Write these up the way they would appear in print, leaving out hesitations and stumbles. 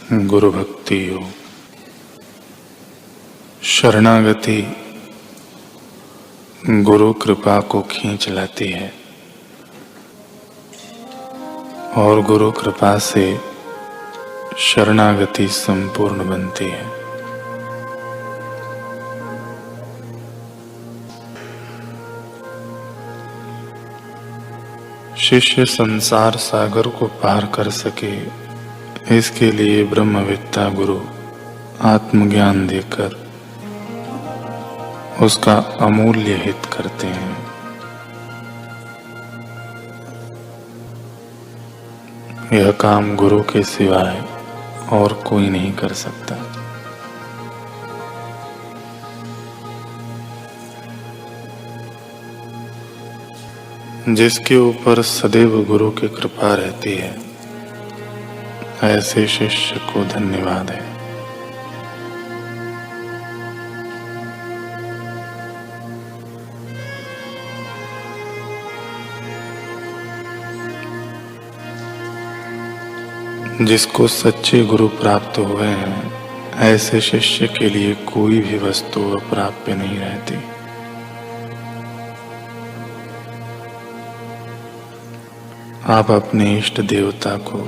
गुरु भक्ति योग। शरणागति गुरु कृपा को खींच लाती है और गुरु कृपा से शरणागति संपूर्ण बनती है। शिष्य संसार सागर को पार कर सके, इसके लिए ब्रह्मविद्ता गुरु आत्मज्ञान देकर उसका अमूल्य हित करते हैं। यह काम गुरु के सिवाय और कोई नहीं कर सकता। जिसके ऊपर सदैव गुरु की कृपा रहती है, ऐसे शिष्य को धन्यवाद है। जिसको सच्चे गुरु प्राप्त हुए हैं, ऐसे शिष्य के लिए कोई भी वस्तु अप्राप्य नहीं रहती। आप अपने इष्ट देवता को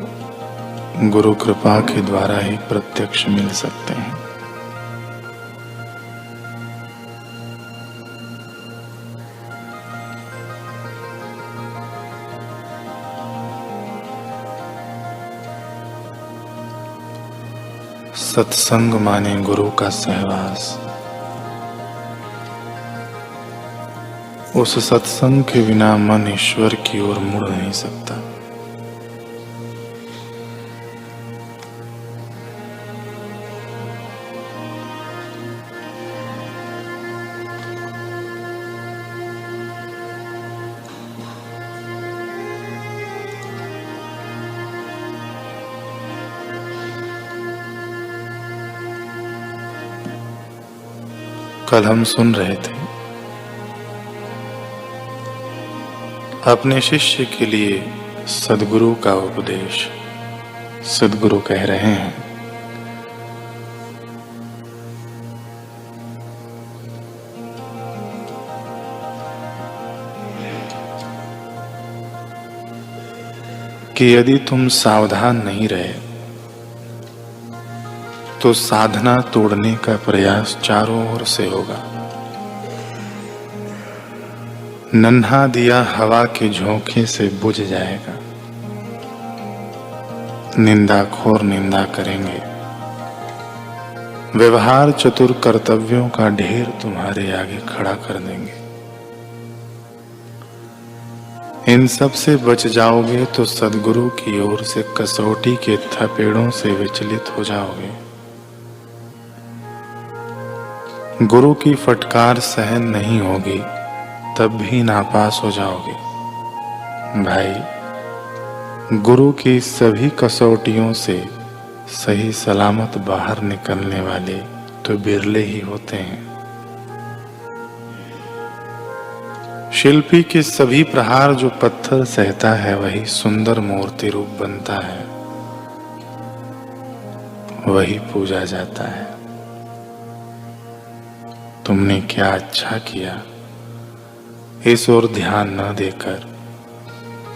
गुरु कृपा के द्वारा ही प्रत्यक्ष मिल सकते हैं। सत्संग माने गुरु का सहवास। उस सत्संग के बिना मन ईश्वर की ओर मुड़ नहीं सकता। कल हम सुन रहे थे, अपने शिष्य के लिए सद्गुरु का उपदेश। सद्गुरु कह रहे हैं, कि यदि तुम सावधान नहीं रहे तो साधना तोड़ने का प्रयास चारों ओर से होगा। नन्हा दिया हवा के झोंके से बुझ जाएगा। निंदाखोर निंदा करेंगे। व्यवहार चतुर कर्तव्यों का ढेर तुम्हारे आगे खड़ा कर देंगे। इन सब से बच जाओगे तो सद्गुरु की ओर से कसौटी के थपेड़ों से विचलित हो जाओगे। गुरु की फटकार सहन नहीं होगी, तब भी नापास हो जाओगे। भाई, गुरु की सभी कसौटियों से सही सलामत बाहर निकलने वाले तो बिरले ही होते हैं। शिल्पी के सभी प्रहार जो पत्थर सहता है, वही सुंदर मूर्ति रूप बनता है, वही पूजा जाता है। तुमने क्या अच्छा किया, इस ओर ध्यान न देकर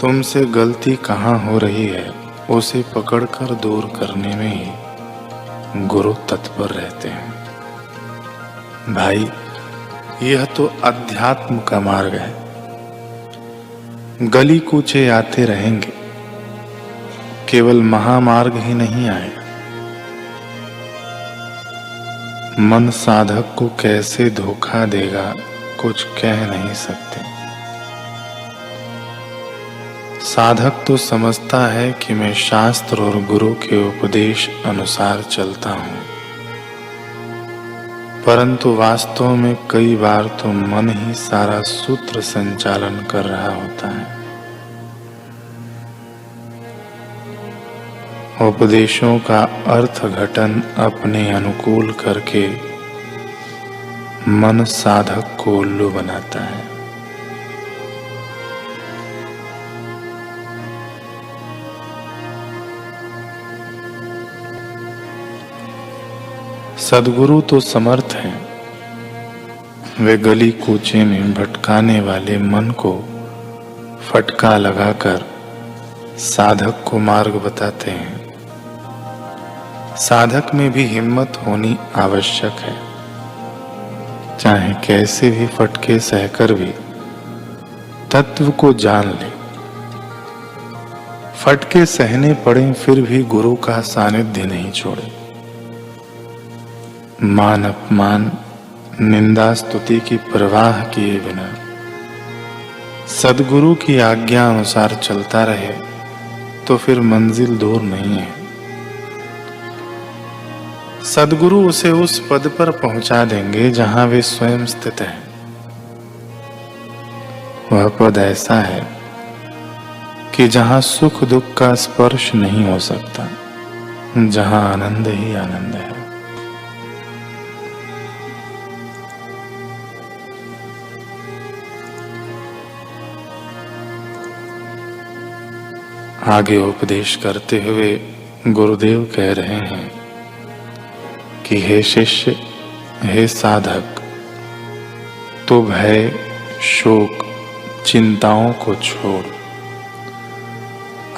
तुमसे गलती कहाँ हो रही है, उसे पकड़कर दूर करने में ही गुरु तत्पर रहते हैं। भाई, यह तो अध्यात्म का मार्ग है। गली कूचे आते रहेंगे, केवल महामार्ग ही नहीं आएगा। मन साधक को कैसे धोखा देगा, कुछ कह नहीं सकते। साधक तो समझता है कि मैं शास्त्र और गुरु के उपदेश अनुसार चलता हूं, परंतु वास्तव में कई बार तो मन ही सारा सूत्र संचालन कर रहा होता है। उपदेशों का अर्थ घटन अपने अनुकूल करके मन साधक को उल्लू बनाता है। सद्गुरु तो समर्थ हैं, वे गली कूचे में भटकाने वाले मन को फटका लगाकर साधक को मार्ग बताते हैं। साधक में भी हिम्मत होनी आवश्यक है, चाहे कैसे भी फटके सहकर भी तत्व को जान ले। फटके सहने पड़े फिर भी गुरु का सानिध्य नहीं छोड़े। मान अपमान निंदा स्तुति की परवाह किए बिना सद्गुरु की आज्ञा अनुसार चलता रहे तो फिर मंजिल दूर नहीं है। सद्गुरु उसे उस पद पर पहुंचा देंगे जहां वे स्वयं स्थित हैं। वह पद ऐसा है कि जहां सुख दुख का स्पर्श नहीं हो सकता, जहां आनंद ही आनंद है। आगे उपदेश करते हुए गुरुदेव कह रहे हैं कि हे शिष्य, हे साधक, तो भय, शोक, चिंताओं को छोड़।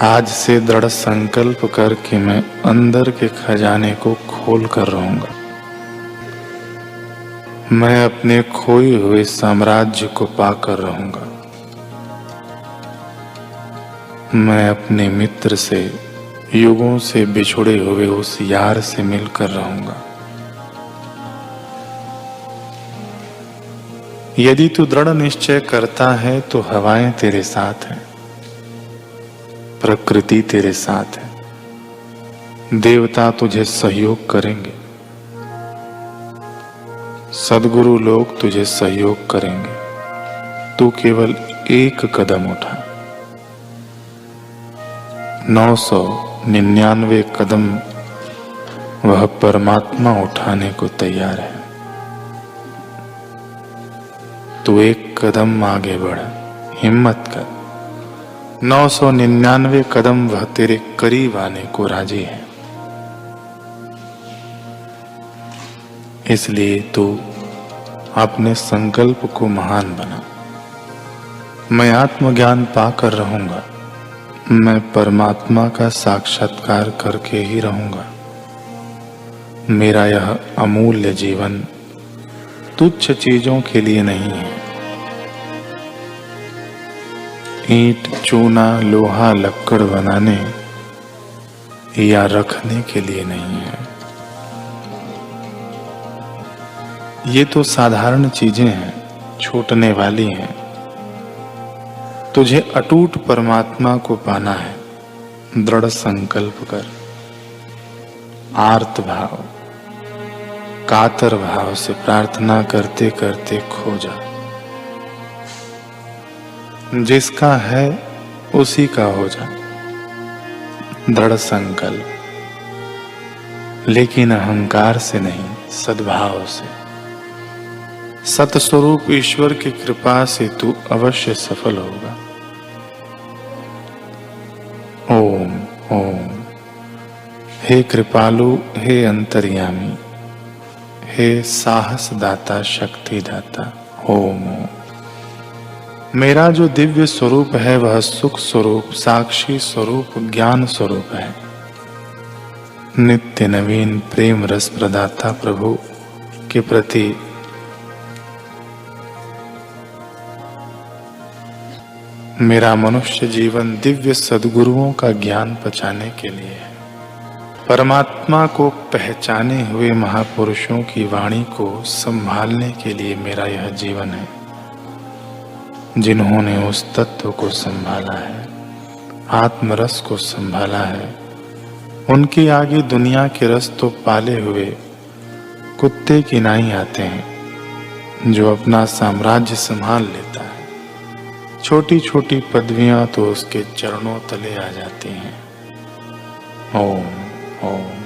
आज से दृढ़ संकल्प कर कि मैं अंदर के खजाने को खोल कर रहूंगा। मैं अपने खोए हुए साम्राज्य को पाकर रहूंगा। मैं अपने मित्र से, युगों से बिछुड़े हुए उस यार से मिलकर रहूंगा। यदि तू दृढ़ निश्चय करता है तो हवाएं तेरे साथ हैं, प्रकृति तेरे साथ है, देवता तुझे सहयोग करेंगे, सद्गुरु लोग तुझे सहयोग करेंगे। तू केवल एक कदम उठा। 999 कदम वह परमात्मा उठाने को तैयार है। तू एक कदम आगे बढ़, हिम्मत कर। 999 कदम वह तेरे करीब आने को राजी है। इसलिए तू अपने संकल्प को महान बना। मैं आत्मज्ञान पाकर रहूंगा, मैं परमात्मा का साक्षात्कार करके ही रहूंगा। मेरा यह अमूल्य जीवन तुच्छ चीजों के लिए नहीं है। ईंट, चूना, लोहा, लक्कड़ बनाने या रखने के लिए नहीं है। ये तो साधारण चीजें हैं, छूटने वाली हैं। तुझे अटूट परमात्मा को पाना है। दृढ़ संकल्प कर, आर्त भाव, कातर भाव से प्रार्थना करते करते खो जा। जिसका है उसी का हो जा। दृढ़ संकल्प, लेकिन अहंकार से नहीं, सद्भाव से। सतस्वरूप ईश्वर की कृपा से तू अवश्य सफल होगा। ओम ओम। हे कृपालु, हे अंतर्यामी, हे साहस दाता, शक्ति दाता, ओम ओम। मेरा जो दिव्य स्वरूप है वह सुख स्वरूप, साक्षी स्वरूप, ज्ञान स्वरूप है। नित्य नवीन प्रेम रस प्रदाता प्रभु के प्रति मेरा मनुष्य जीवन दिव्य सद्गुरुओं का ज्ञान पचाने के लिए है। परमात्मा को पहचाने हुए महापुरुषों की वाणी को संभालने के लिए मेरा यह जीवन है। जिन्होंने उस तत्व को संभाला है, आत्मरस को संभाला है, उनके आगे दुनिया के रस तो पाले हुए कुत्ते की नाई आते हैं। जो अपना साम्राज्य संभाल लेता है, छोटी छोटी पदवियां तो उसके चरणों तले आ जाती हैं। ओम ओम।